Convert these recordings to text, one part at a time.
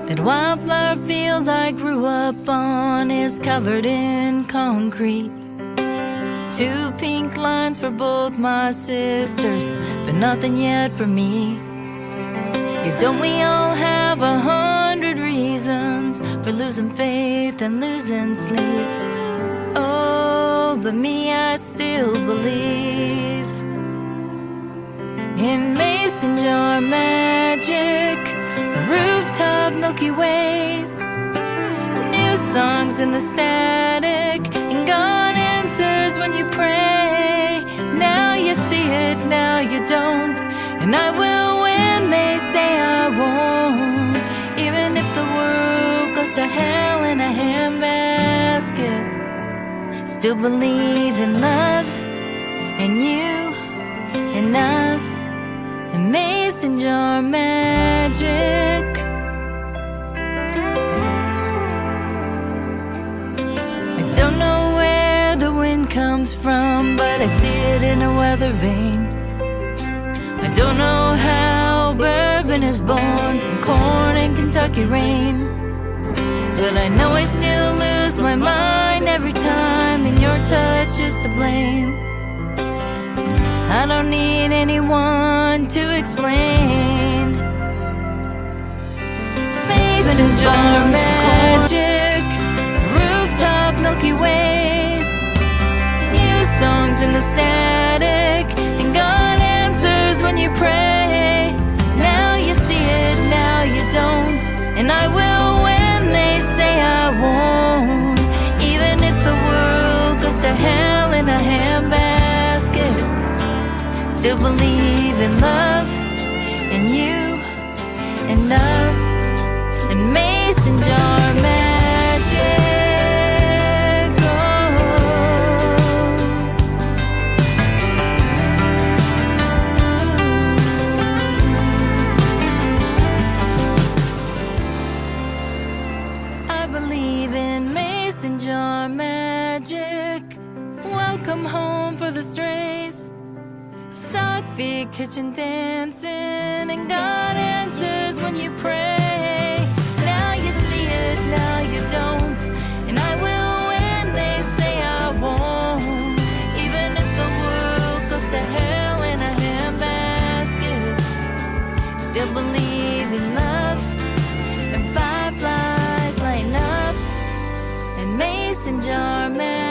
That wildflower field I grew up on is covered in concrete. 2 pink lines for both my sisters, but nothing yet for me. Yeah, don't we all have 100 reasons for losing faith and losing sleep? Oh, but me, I still believe in mason jar magic, rooftop Milky Ways, new songs in the static, and God answers when you pray. Now you see it, now you don't, and I will when they say I won't. Even if the world goes to hell in a handbasket, still believe in love, and you, and us, and mason jar magic. I don't know where the wind comes from, but I see it in a weather vane. I don't know how bourbon is born from corn and Kentucky rain, but I know I still lose my mind every time, and your touch is to blame. I don't need anyone to explain. Mason jar magic, rooftop Milky Ways, new songs in the static, and God answers when you pray. Now you see it, now you don't, and I will when they say I won't. Even if the world goes to hell in a handbasket, still believe in love, and you, and us, and mason jar magic. I believe in mason jar magic. Welcome home for the strays, sock feet, kitchen dancing, and God answers when you pray. Now you see it, now you don't, and I will when they say I won't. Even if the world goes to hell in a handbasket, still believe in love, and fireflies lighting up, and mason jar magic.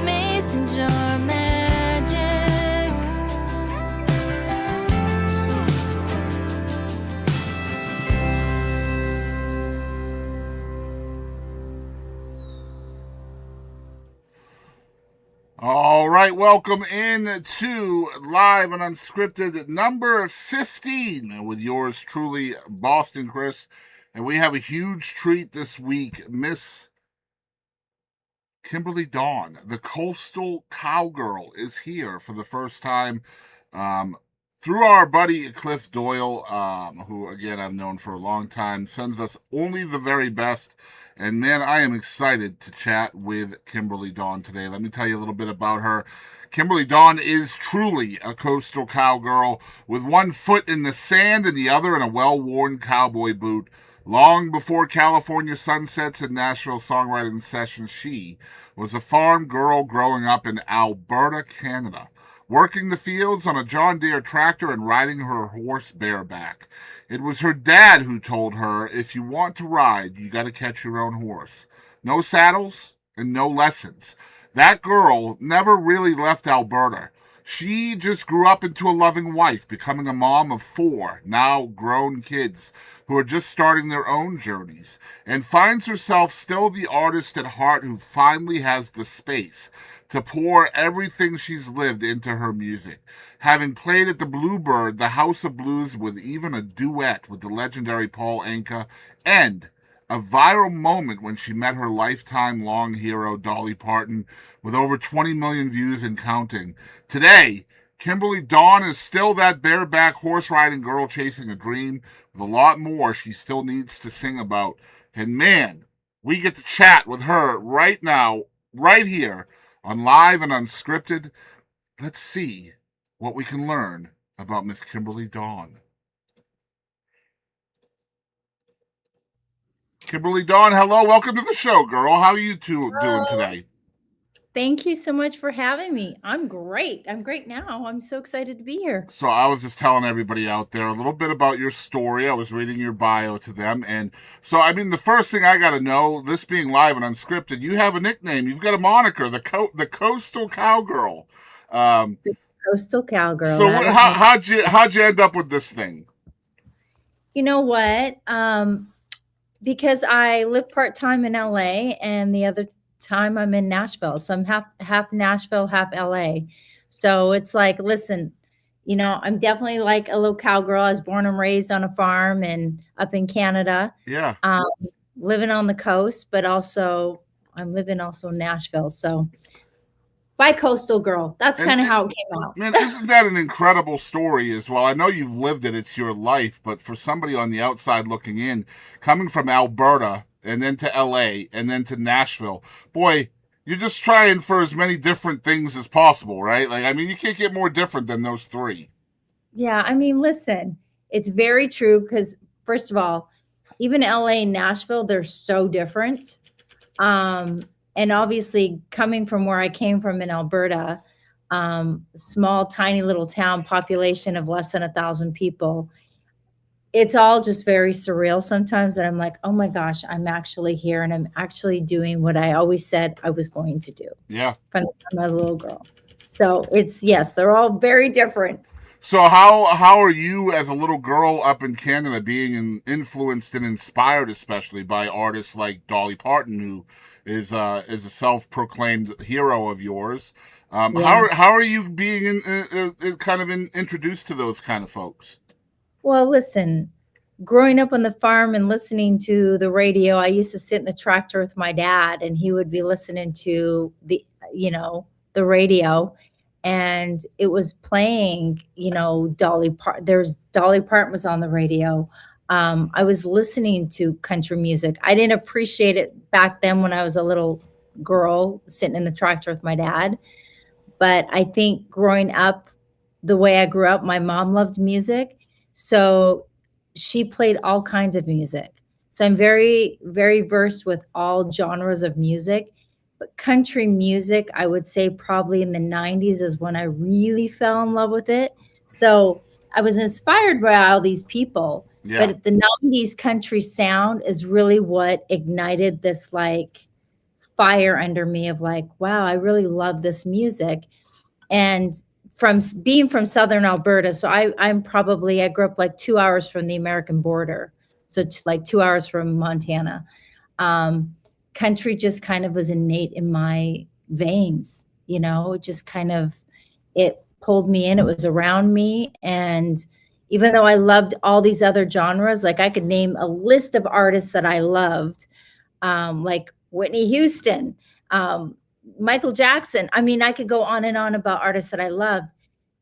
Mason jar magic. All right, welcome in to Live and Unscripted number 15 with yours truly, Boston Chris. And we have a huge treat this week. Miss Kimberly Dawn, the coastal cowgirl, is here for the first time through our buddy Cliff Doyle, who, again, I've known for a long time, sends us only the very best. And, man, I am excited to chat with Kimberly Dawn today. Let me tell you a little bit about her. Kimberly Dawn is truly a coastal cowgirl with one foot in the sand and the other in a well-worn cowboy boot. Long before California sunsets and Nashville songwriting sessions, she was a farm girl growing up in Alberta, Canada, working the fields on a John Deere tractor and riding her horse bareback. It was her dad who told her, if you want to ride, you got to catch your own horse. No saddles and no lessons. That girl never really left Alberta. She just grew up into a loving wife, becoming a mom of 4 now grown kids who are just starting their own journeys, and finds herself still the artist at heart who finally has the space to pour everything she's lived into her music, having played at the Bluebird, the House of Blues, with even a duet with the legendary Paul Anka, and a viral moment when she met her lifetime-long hero, Dolly Parton, with over 20 million views and counting. Today, Kimberly Dawn is still that bareback horse-riding girl chasing a dream with a lot more she still needs to sing about. And man, we get to chat with her right now, right here, on Live and Unscripted. Let's see what we can learn about Miss Kimberly Dawn. Kimberly Dawn, hello, welcome to the show, girl. How are you two doing Oh, today? thank you so much for having me. I'm great. I'm great now. I'm so excited to be here. So I was just telling everybody out there a little bit about your story. I was reading your bio to them, and so I mean, the first thing I got to know, this being live and unscripted, you have a nickname. You've got a moniker, the Coastal Cowgirl. Um, Coastal Cowgirl. so That what, is me. how'd you end up with this thing? You know what? Because I live part-time in LA and the other time I'm in Nashville. So I'm half Nashville, half LA. So it's like, listen, I'm definitely like a little cowgirl. I was born and raised on a farm and up in Canada, Yeah. um, living on the coast, but also I'm living also in Nashville. So by coastal girl. That's And kind of how it came out. man, isn't that an incredible story as well? I know you've lived it, it's your life, but for somebody on the outside looking in, coming from Alberta and then to LA and then to Nashville, boy, you're just trying for as many different things as possible, right? Like, I mean, you can't get more different than those three. Yeah, I mean, listen, it's very true because first of all, even LA and Nashville, they're so different. Um, and obviously, coming from where I came from in Alberta, small, tiny little town, population of less than 1,000 people, it's all just very surreal sometimes. And I'm like, oh my gosh, I'm actually here and I'm actually doing what I always said I was going to do Yeah. from the time I was a little girl. So it's, yes, they're all very different. So how are you as a little girl up in Canada being influenced and inspired, especially by artists like Dolly Parton, who is a self-proclaimed hero of yours? Yeah. How are you being introduced to those kind of folks? Well, listen, growing up on the farm and listening to the radio, I used to sit in the tractor with my dad and he would be listening to the radio and it was playing, Dolly Parton was on the radio. I was listening to country music. I didn't appreciate it back then when I was a little girl sitting in the tractor with my dad. But I think growing up the way I grew up, my mom loved music. So she played all kinds of music. So I'm very, very versed with all genres of music. But country music, I would say probably in the 90s is when I really fell in love with it. So I was inspired by all these people. Yeah. But the 90s country sound is really what ignited this like fire under me of like, wow, I really love this music. And being from Southern Alberta, so I grew up like 2 hours from the American border, so like 2 hours from Montana. Um, Country just kind of was innate in my veins, it just kind of it pulled me in. It was around me, and even though I loved all these other genres, like I could name a list of artists that I loved, like Whitney Houston, um, Michael Jackson. I mean, I could go on and on about artists that I loved,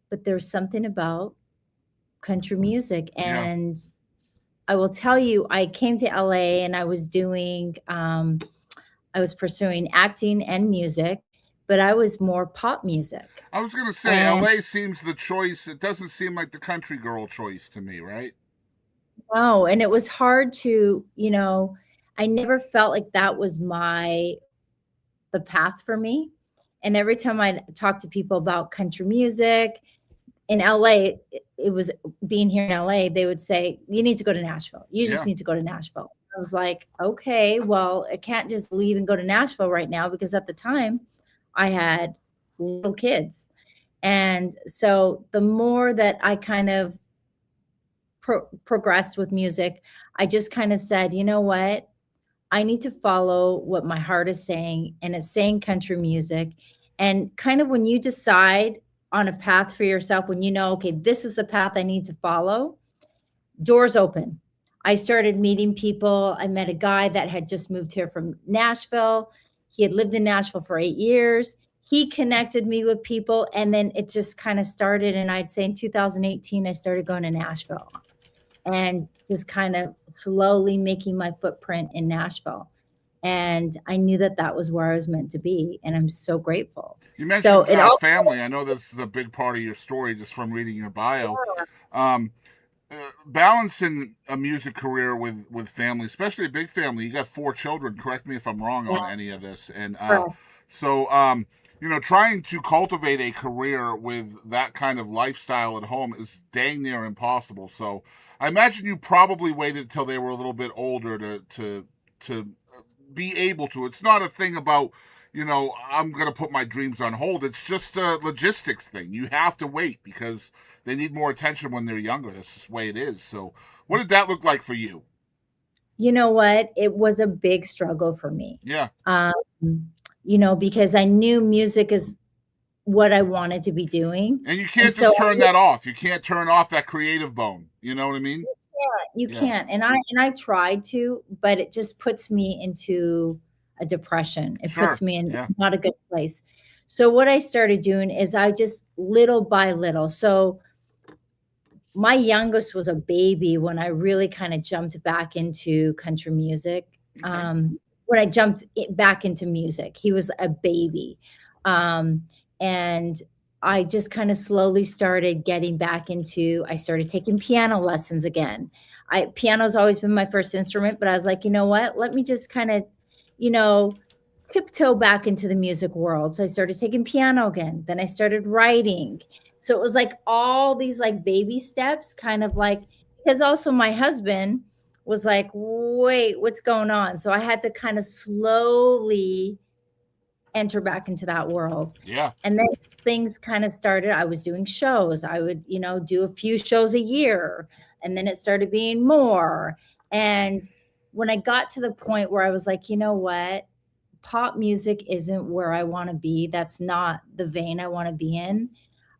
but there's something about country music. Yeah. And I will tell you, I came to LA and I was pursuing acting and music, but I was more pop music. I was gonna say And LA seems the choice. It doesn't seem like the country girl choice to me, right? no, and it was hard to, I never felt like that was the path for me. And every time I talk to people about country music in LA, it was being here in LA, they would say, you need to go to Nashville. You Yeah. just need to go to Nashville. I was like, okay, well, I can't just leave and go to Nashville right now because at the time I had little kids. And so the more that I kind of progressed with music, I just kind of said, you know what? I need to follow what my heart is saying, and it's saying country music. And kind of when you decide on a path for yourself, when you know, okay, this is the path I need to follow, doors open. I started meeting people. I met a guy that had just moved here from Nashville. He had lived in Nashville for 8 years. He connected me with people, and then it just kind of started. And I'd say in 2018, I started going to Nashville and just kind of slowly making my footprint in Nashville. And I knew that that was where I was meant to be. And I'm so grateful. You So mentioned it all, family. I know this is a big part of your story just from reading your bio. Um, Balancing a music career with family, especially a big family. You got 4 children. Correct me if I'm wrong yeah, on any of this. And correct. so, trying to cultivate a career with that kind of lifestyle at home is dang near impossible. So, I imagine you probably waited till they were a little bit older to be able to. It's not a thing about, I'm going to put my dreams on hold. It's just a logistics thing. You have to wait because they need more attention when they're younger. That's just the way it is. So, what did that look like for you? You know what? It was a big struggle for me. Yeah. Um, because I knew music is what I wanted to be doing. And you And can't so just turn that off. You can't turn off that creative bone. You know what I mean? you Yeah. can't. And I tried to, but it just puts me into a depression. It Sure. puts me in Yeah. not a good place. So what I started doing is I just little by little. So my youngest was a baby when I really kind of jumped back into country music. Okay. When I jumped back into music, he was a baby. Um, and I just kind of slowly started getting back into, I started taking piano lessons again. Piano's always been my first instrument, but I was like, you know what? Let me just kind of, you know, tiptoe back into the music world. So I started taking piano again. Then I started writing. So it was like all these like baby steps, kind of like, because also my husband was like, wait, what's going on? So I had to kind of slowly enter back into that world. Yeah. And then things kind of started. I was doing shows. I would, do a few shows a year. And then it started being more. And when I got to the point where I was like, you know what? Pop music isn't where I want to be. That's not the vein I want to be in.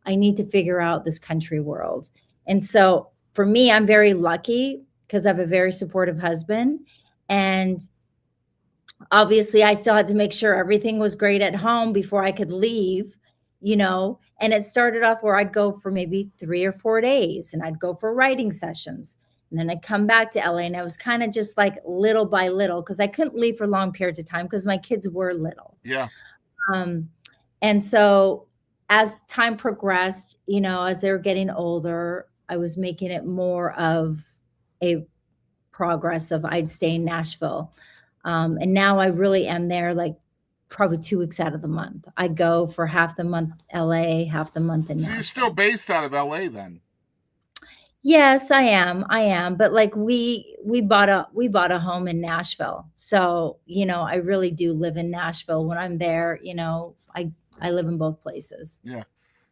I need to figure out this country world. And so for me, I'm very lucky because I have a very supportive husband. And obviously, I still had to make sure everything was great at home before I could leave. And it started off where I'd go for maybe 3 or 4 days and I'd go for writing sessions. And then I'd come back to LA and I was kind of just like little by little because I couldn't leave for long periods of time because my kids were little. Yeah. Um, and so as time progressed, as they were getting older, I was making it more of a progress of I'd stay in Nashville. And now I really am there like probably 2 weeks out of the month. I go for half the month LA, half the month in So you're Nashville. still based out of LA then? Yes, I am. I am. But like we bought a home in Nashville. So, I really do live in Nashville. When I'm there, I live in both places. Yeah.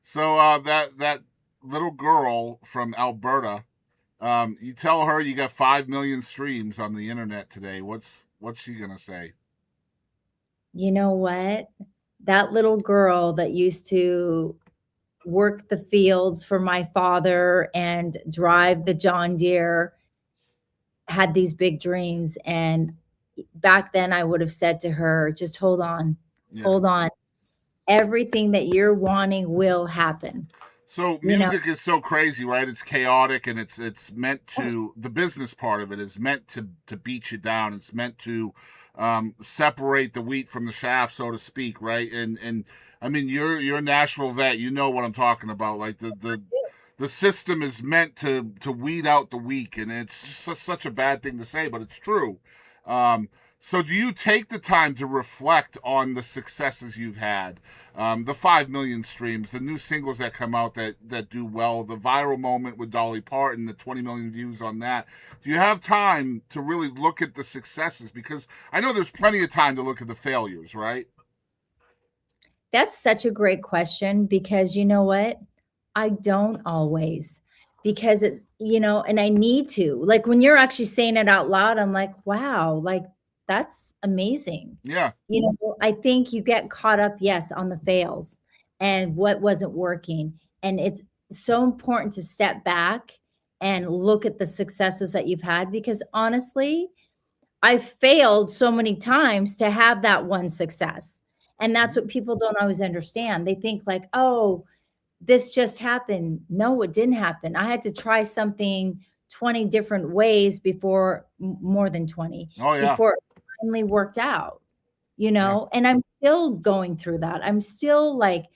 So that little girl from Alberta, you tell her you got 5 million streams on the internet today. What's she gonna say? You know what? That little girl that used to work the fields for my father and drive the John Deere had these big dreams. And back then I would have said to her, just hold on, Yeah. hold on. Everything that you're wanting will happen. So music is so crazy, right? It's chaotic, and it's meant to. The business part of it is meant to beat you down. It's meant to separate the wheat from the chaff, so to speak, right? And I mean, you're a Nashville vet. You know what I'm talking about. Like the system is meant to weed out the weak, and it's just such a bad thing to say, but it's true. So do you take the time to reflect on the successes you've had, the 5 million streams, the new singles that come out that do well, the viral moment with Dolly Parton, the 20 million views on that? Do you have time to really look at the successes? Because I know there's plenty of time to look at the failures, right? That's such a great question because you know what? I don't always because and I need to. Like when you're actually saying it out loud, I'm like, wow, like that's amazing. Yeah. I think you get caught up, yes, on the fails and what wasn't working. And it's so important to step back and look at the successes that you've had because honestly, I failed so many times to have that one success. And that's what people don't always understand. They think like, oh, this just happened. No, it didn't happen. I had to try something 20 different ways before more than 20 Oh yeah. before it finally worked out, Yeah. and I'm still going through that. I'm still like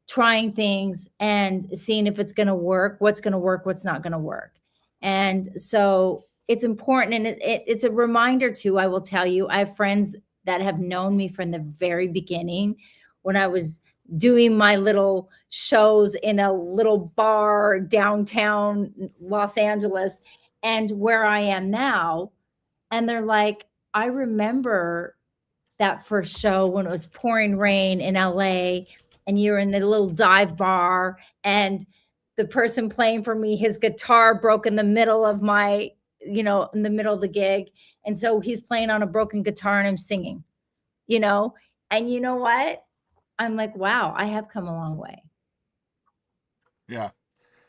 trying things and seeing if it's going to work, what's not going to work. And so it's important. And it's a reminder too. I will tell you, I have friends that have known me from the very beginning when I was doing my little shows in a little bar downtown Los Angeles and where I am now. And they're like, I remember that first show when it was pouring rain in LA and you're in the little dive bar and the person playing for me, his guitar broke in the middle of in the middle of the gig. And so he's playing on a broken guitar and I'm singing, you know? And you know what? I'm like, wow, I have come a long way. Yeah.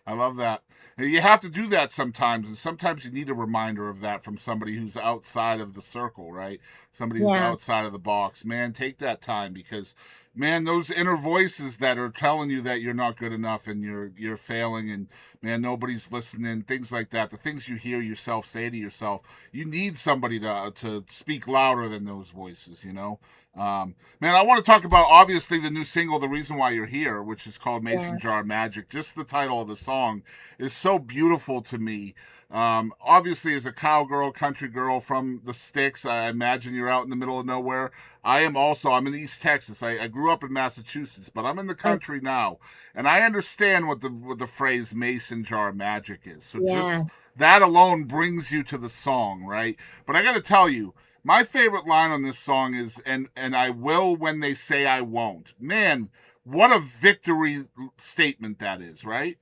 I love that. You have to do that sometimes, and sometimes you need a reminder of that from somebody who's outside of the circle, right? Somebody who's Yeah. outside of the box. Man, take that time because, man, those inner voices that are telling you that you're not good enough and you're failing, and man, nobody's listening, things like that. The things you hear yourself say to yourself, you need somebody to speak louder than those voices, you know. Man, I want to talk about obviously the new single, "The Reason Why You're Here," which is called "Mason Yeah. Jar Magic." Just the title of the song is so beautiful to me. Obviously, as a cowgirl, country girl from the sticks, I imagine you're out in the middle of nowhere. I am also. I'm in East Texas. I grew up in Massachusetts, but I'm in the country now, and I understand what the phrase "Mason Jar Magic" is. So just Yes. that alone brings you to the song, right? But I got to tell you, my favorite line on this song is "and I will when they say I won't." Man, what a victory statement that is, right?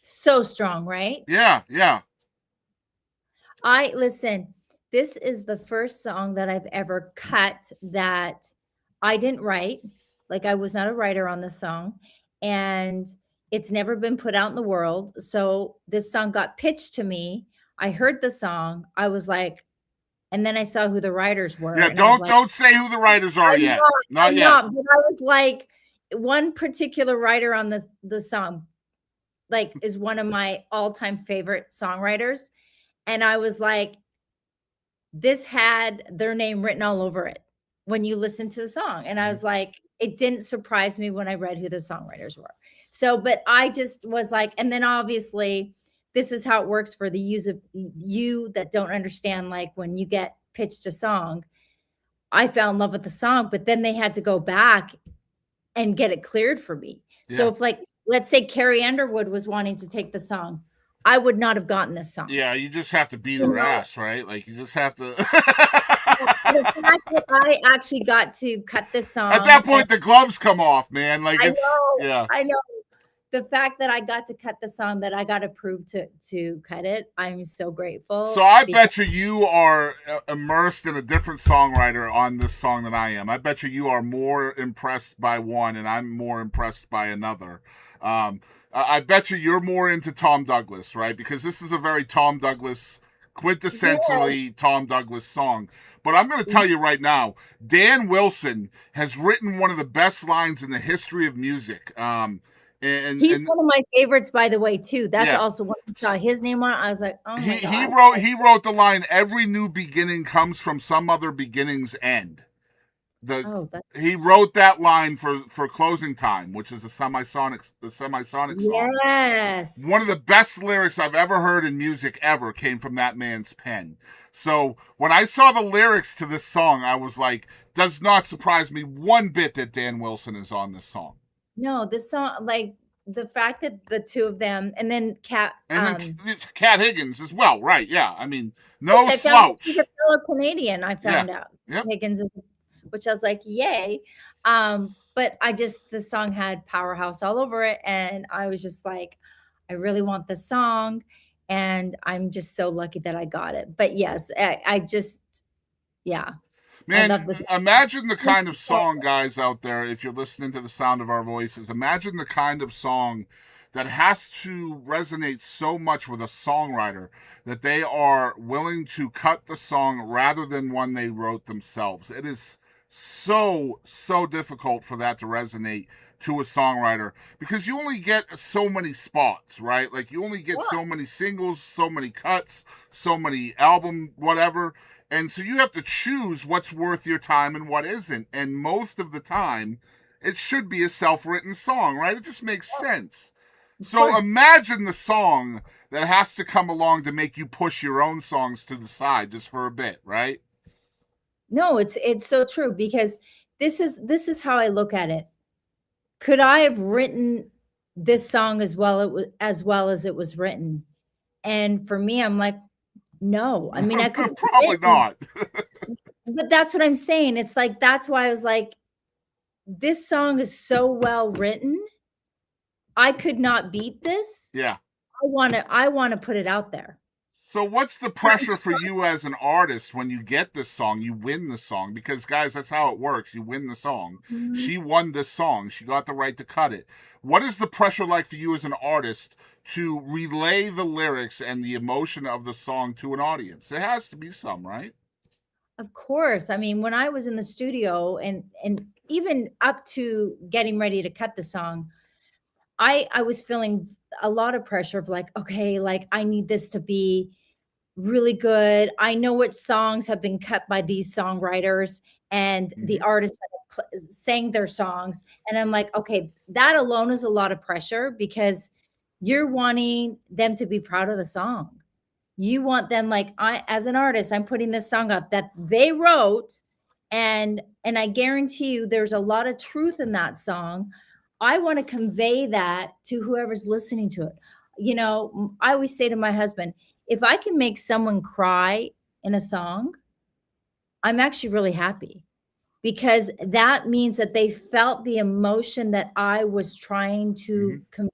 So strong, right? Yeah, yeah. Listen, this is the first song that I've ever cut that I didn't write. Like I was not a writer on this song and it's never been put out in the world. So this song got pitched to me. I heard the song. I was like, and then I saw who the writers were Yeah, and I was like, don't say who the writers are I'm yet. not, Not I'm yet. not. But I was like, one particular writer on the song, like, is one of my all-time favorite songwriters. And I was like, this had their name written all over it when you listen to the song. And I was like, it didn't surprise me when I read who the songwriters were. So, but I just was like, and then obviously, this is how it works for the use of you that don't understand. Like when you get pitched a song, I fell in love with the song, but then they had to go back and get it cleared for me. So Yeah. if like, let's say Carrie Underwood was wanting to take the song, I would not have gotten this song. Yeah, you just have to beat You her know, ass, right? Like you just have to the fact that I actually got to cut this At song that and point the gloves come off, man. Like it's yeah. I know. The fact that I got to cut the song, that I got approved to cut it, I'm so So grateful I because bet you are immersed in a different songwriter on this song than I am. I bet you are more impressed by one, and I'm more impressed by another. I bet you're more into Tom Douglas, right? Because this is a very Tom Douglas, yes, quintessentially Tom Douglas song. But I'm going to tell you right now, Dan Wilson has written one of the best lines in the history of music. he's And one of my favorites, by the way, too. That's yeah, also when I saw his name on it, I was like, oh he my he God. wrote he wrote the line, "Every new beginning comes from some other beginning's end." The Oh, that's He wrote that line for Closing Time, which is a semisonic song. One yes. of the best lyrics I've ever heard in music ever came from that man's pen. So when I saw the lyrics to this song, I was like, does not surprise me one bit that Dan Wilson is on this song. No, this song, like the fact that the two of them, and then And then it's Cat Higgins as well, right? Yeah, I mean, which no I found out she's a slouch. fellow Canadian, I Yeah, found out. yep. Higgins is, which I was like, yay. But the song had Powerhouse all over it. And I was just like, I really want this song. And I'm just so lucky that I got it. But yes, I just, yeah, I Man, love this. imagine the kind of song, guys out there, if you're listening to the sound of our voices, imagine the kind of song that has to resonate so much with a songwriter that they are willing to cut the song rather than one they wrote themselves. It is so difficult for that to resonate to a songwriter, because you only get so many spots, right? Like you only get so many singles, so many cuts, so many album whatever, and so you have to choose what's worth your time and what isn't. And most of the time it should be a self-written song, right? It just makes sense. So imagine the song that has to come along to make you push your own songs to the side just for a bit, right? No, it's so true, because this is how I look at it. Could I have written this song as well as it was written? And for me, I'm like, no. I mean, I could probably not. But that's what I'm saying. It's like, that's why I was like, this song is so well written. I could not beat this. Yeah. I want to put it out there. So what's the pressure for you as an artist when you get this song, you win the song? Because, guys, that's how it works. You win the song. Mm-hmm. She won this song. She got the right to cut it. What is the pressure like for you as an artist to relay the lyrics and the emotion of the song to an audience? There has to be some, right? Of course. I mean, when I was in the studio and even up to getting ready to cut the song, I was feeling a lot of pressure of like, okay, like I need this to be really good. I know what songs have been cut by these songwriters and the artists that sang their songs. And I'm like, okay, that alone is a lot of pressure, because you're wanting them to be proud of the song. You want them, like, as an artist, I'm putting this song up that they wrote, and I guarantee you there's a lot of truth in that song. I want to convey that to whoever's listening to it. You know, I always say to my husband, if I can make someone cry in a song, I'm actually really happy, because that means that they felt the emotion that I was trying to convey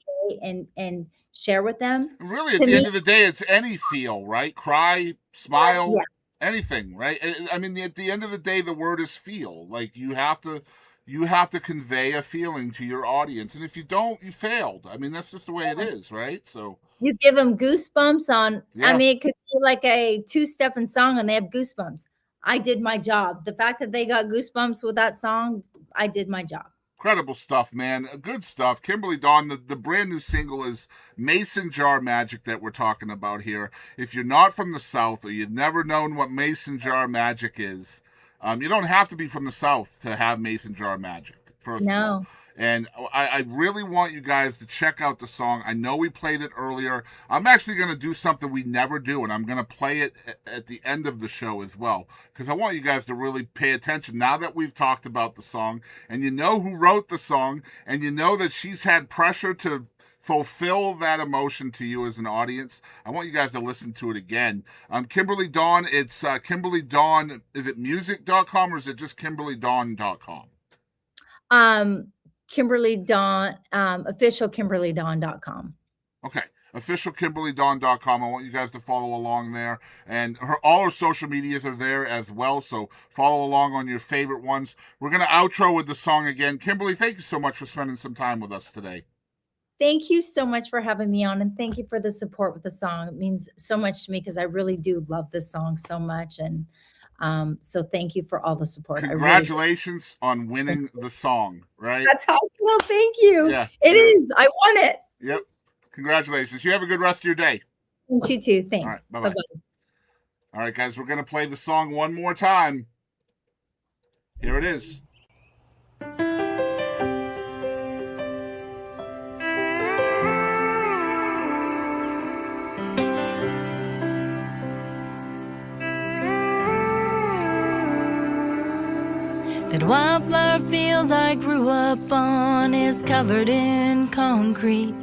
and share with them. Really, at the end of the day, it's any feel, right? Cry, smile, anything, right? I mean, at the end of the day, the word is feel. Like you have to convey a feeling to your audience, and if you don't, you failed. I mean, that's just the way it is, right? So you give them goosebumps on. I mean, it could be like a 2-stepping song, and they have goosebumps. I did my job. The fact that they got goosebumps with that song, I did my job. Incredible stuff, man. Good stuff. Kimberly Dawn, the brand new single is Mason Jar Magic that we're talking about here. If you're not from the South or you've never known what Mason Jar Magic is, you don't have to be from the South to have Mason Jar Magic, first of all. And I really want you guys to check out the song. I know we played it earlier. I'm actually going to do something we never do, and I'm going to play it at the end of the show as well, because I want you guys to really pay attention now that we've talked about the song, and you know who wrote the song, and you know that she's had pressure to fulfill that emotion to you as an audience. I want you guys to listen to it again. Kimberly Dawn, it's Kimberly Dawn. Is it music.com or is it just KimberlyDawn.com? Kimberly Dawn, official KimberlyDawn.com. Okay, official KimberlyDawn.com. I want you guys to follow along there, and all her social medias are there as well, so follow along on your favorite ones. We're going to outro with the song again. Kimberly, thank you so much for spending some time with us today. Thank you so much for having me on, and thank you for the support with the song. It means so much to me, because I really do love this song so much, and so thank you for all the support. Congratulations on winning the song, right? That's how I feel. Thank you. Yeah, it is. I won it. Yep. Congratulations. You have a good rest of your day. And you too. Thanks. All right, bye-bye. All right, guys, we're going to play the song one more time. Here it is. That wildflower field I grew up on is covered in concrete.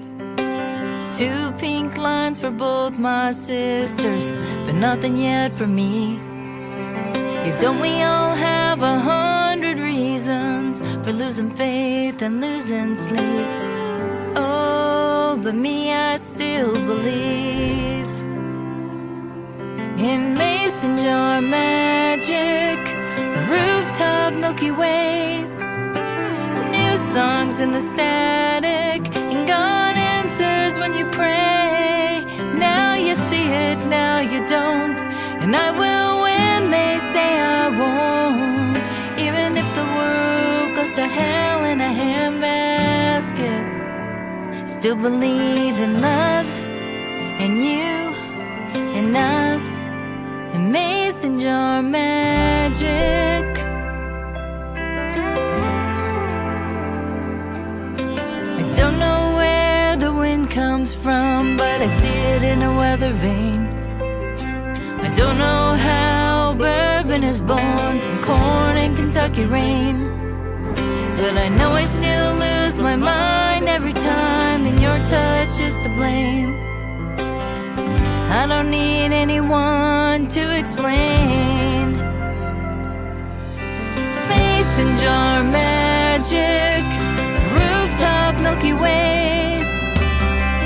2 pink lines for both my sisters, but nothing yet for me. Yeah, don't we all have 100 reasons for losing faith and losing sleep? Oh, but me, I still believe in mason jar magic, rooftop Milky Ways, new songs in the static, and God answers when you pray. Now you see it, now you don't, and I will when they say I won't. Even if Still believe in love, and you, and us, and mason jar magic. I don't know where the wind comes from, but I see it in a weather vane. I don't know how bourbon is born from corn and Kentucky rain, but I know I still lose my mind every time, and your touch is to blame. I don't need anyone to explain. Mason jar magic, rooftop Milky Ways,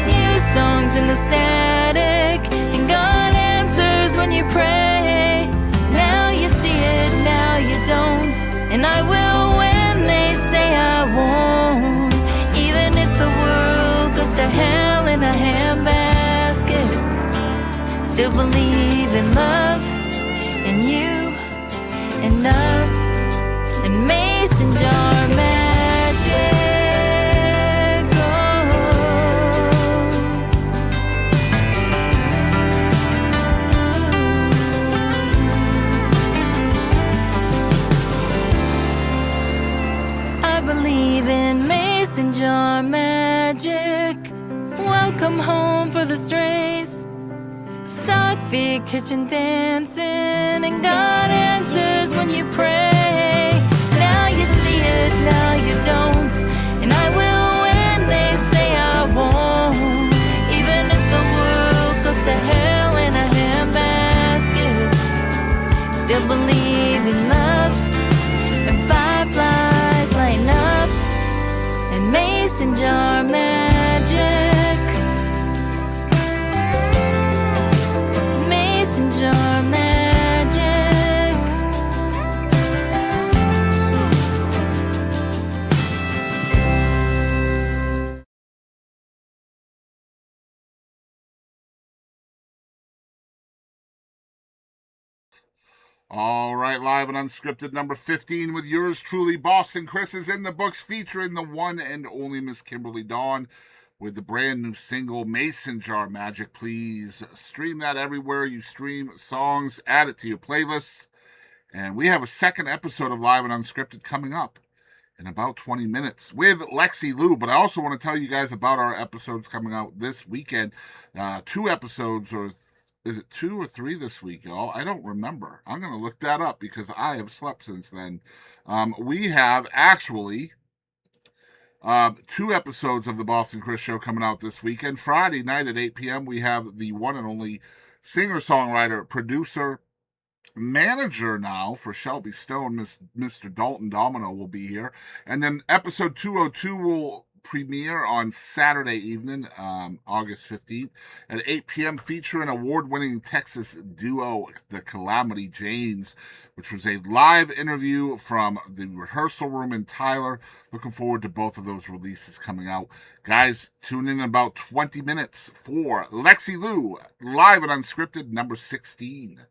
new songs in the static, and God answers when you pray. Now you see it, now you don't, and I will when they say I won't. Even if the world goes to hell in a handbasket, still believe in love, and you, and us, and mason jar magic. I believe in mason jar magic. Welcome home for the strays. Sock feet, kitchen dancing, and God answers when you pray. Now you see it, now you don't, and I will when they say I won't. Even if the world goes to hell in a handbasket, still believe in love, and fireflies lighten up, and mason jar magic. Mason jar magic. All right, live and unscripted number 15 with yours truly, Boston Chris, is in the books, featuring the one and only Miss Kimberly Dawn with the brand new single Mason Jar Magic. Please stream that everywhere you stream songs, add it to your playlists. And we have a second episode of Live and Unscripted coming up in about 20 minutes with Lexi Lou. But I also want to tell you guys about our episodes coming out this weekend. 2 episodes, or is it 2 or 3 this week, y'all? I don't remember. I'm going to look that up because I have slept since then. We have actually 2 episodes of the Boston Chris Show coming out this weekend. Friday night at 8 p.m., we have the one and only singer-songwriter, producer, manager now for Shelby Stone, Mr. Dalton Domino will be here. And then episode 202 will premiere on Saturday evening, August 15th at 8 p.m., featuring award-winning Texas duo, the Calamity Janes, which was a live interview from the rehearsal room in Tyler. Looking forward to both of those releases coming out. Guys, tune in about 20 minutes for Lexi Lou, live and unscripted, number 16.